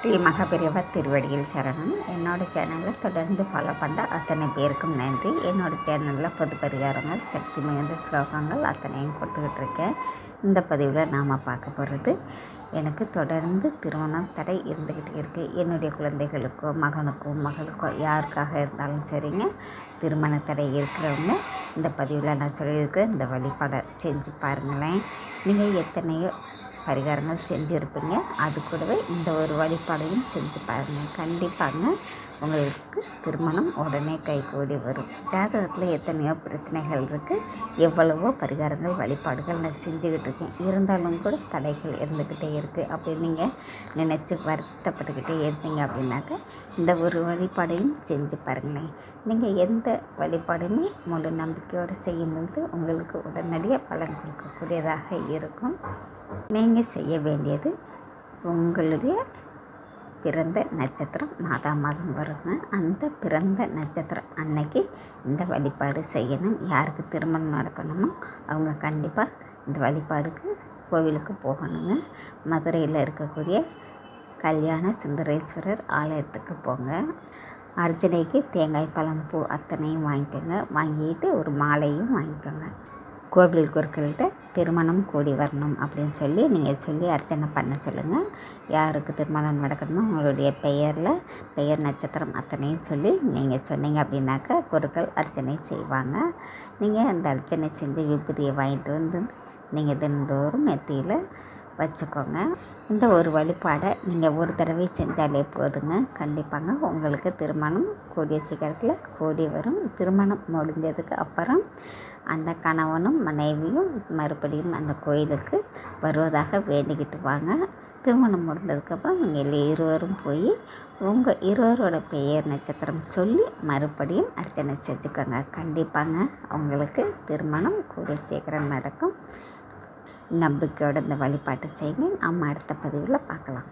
ஸ்ரீ மகாபெரிவா திருவடியில் சரணம். என்னோடய சேனலில் தொடர்ந்து ஃபாலோ பண்ணுற அத்தனை பேருக்கும் நன்றி. என்னோடய சேனலில் பொது பரிகாரங்கள், சக்தி மிகுந்த ஸ்லோகங்கள் அத்தனையும் கொடுத்துக்கிட்டு இருக்கேன். இந்த பதிவில் நாம் பார்க்க போகிறது, எனக்கு தொடர்ந்து திருமணம் தடை இருந்துக்கிட்டே இருக்குது. என்னுடைய குழந்தைகளுக்கோ மகனுக்கோ மகளுக்கோ யாருக்காக இருந்தாலும் சரிங்க, திருமண தடை இருக்கிறவங்க இந்த பதிவில் நான் சொல்லியிருக்கிறேன். இந்த வழிபாடை செஞ்சு பாருங்களேன். நீங்கள் எத்தனையோ பரிகாரங்கள் செஞ்சுருப்பீங்க, அது கூடவே இந்த ஒரு வழிபாடையும் செஞ்சு பாருங்கள். கண்டிப்பாங்க உங்களுக்கு திருமணம் உடனே கைகூடி வரும். ஜாதகத்தில் எத்தனையோ பிரச்சனைகள் இருக்குது, எவ்வளவோ பரிகாரங்கள் வழிபாடுகள் நான் செஞ்சுக்கிட்டு இருக்கேன். இருந்தாலும் கூட தடைகள் இருந்துக்கிட்டே இருக்குது அப்படின்னு நீங்கள் நினச்சி வருத்தப்பட்டுக்கிட்டே இருந்தீங்க அப்படின்னாக்க இந்த ஒரு வழிபாடையும் செஞ்சு பாருங்களேன். நீங்கள் எந்த வழிபாடுமே முழு நம்பிக்கையோடு செய்யும்போது உங்களுக்கு உடனடியாக பலன் கொடுக்கக்கூடியதாக இருக்கும். நீங்கள் செய்ய வேண்டியது, உங்களுடைய பிறந்த நட்சத்திரம் மாதம் வருங்க. அந்த பிறந்த நட்சத்திரம் அன்னைக்கு இந்த வழிபாடு செய்யணும். யாருக்கு திருமணம் நடக்கணுமோ அவங்க கண்டிப்பாக இந்த வழிபாடுக்கு கோவிலுக்கு போகணுங்க. மதுரையில் இருக்கக்கூடிய கல்யாண சுந்தரேஸ்வரர் ஆலயத்துக்கு போங்க. அர்ச்சனைக்கு தேங்காய், பழம், பூ அத்தனையும் வாங்கிக்கோங்க. வாங்கிட்டு ஒரு மாலையும் வாங்கிக்கோங்க. கோவில் குருக்கள்கிட்ட திருமணம் கூடி வரணும் அப்படின்னு சொல்லி நீங்கள் சொல்லி அர்ச்சனை பண்ண சொல்லுங்கள். யாருக்கு திருமணம் நடக்கணுமோ உங்களுடைய பெயர் நட்சத்திரம் அத்தனையும் சொல்லி நீங்கள் சொன்னீங்க அப்படின்னாக்கா குருக்கள் அர்ச்சனை செய்வாங்க. நீங்கள் அந்த அர்ச்சனை செஞ்சு விபூதியை வாங்கிட்டு வந்து நீங்கள் தினந்தோறும் நெத்தியில் வச்சுக்கோங்க. இந்த ஒரு வழிபாடை நீங்கள் ஒரு தடவை செஞ்சாலே போதுங்க. கண்டிப்பாங்க உங்களுக்கு திருமணம் கூடிய சீக்கிரத்தில் கூடி வரும். திருமணம் முடிஞ்சதுக்கு அப்புறம் அந்த கணவனும் மனைவியும் மறுபடியும் அந்த கோயிலுக்கு வருவதாக வேண்டிக்கிட்டு வாங்க. திருமணம் முடிந்ததுக்கப்புறம் நீங்கள் இருவரும் போய் உங்கள் இருவரோட பெயர் நட்சத்திரம் சொல்லி மறுபடியும் அர்ச்சனை செஞ்சுக்கோங்க. கண்டிப்பாங்க உங்களுக்கு திருமணம் கூடிய சீக்கிரம் நடக்கும். நம்பிக்கையோடு இந்த வழிபாட்டை செய்யுங்க. நம்ம அடுத்த பதிவில் பார்க்கலாம்.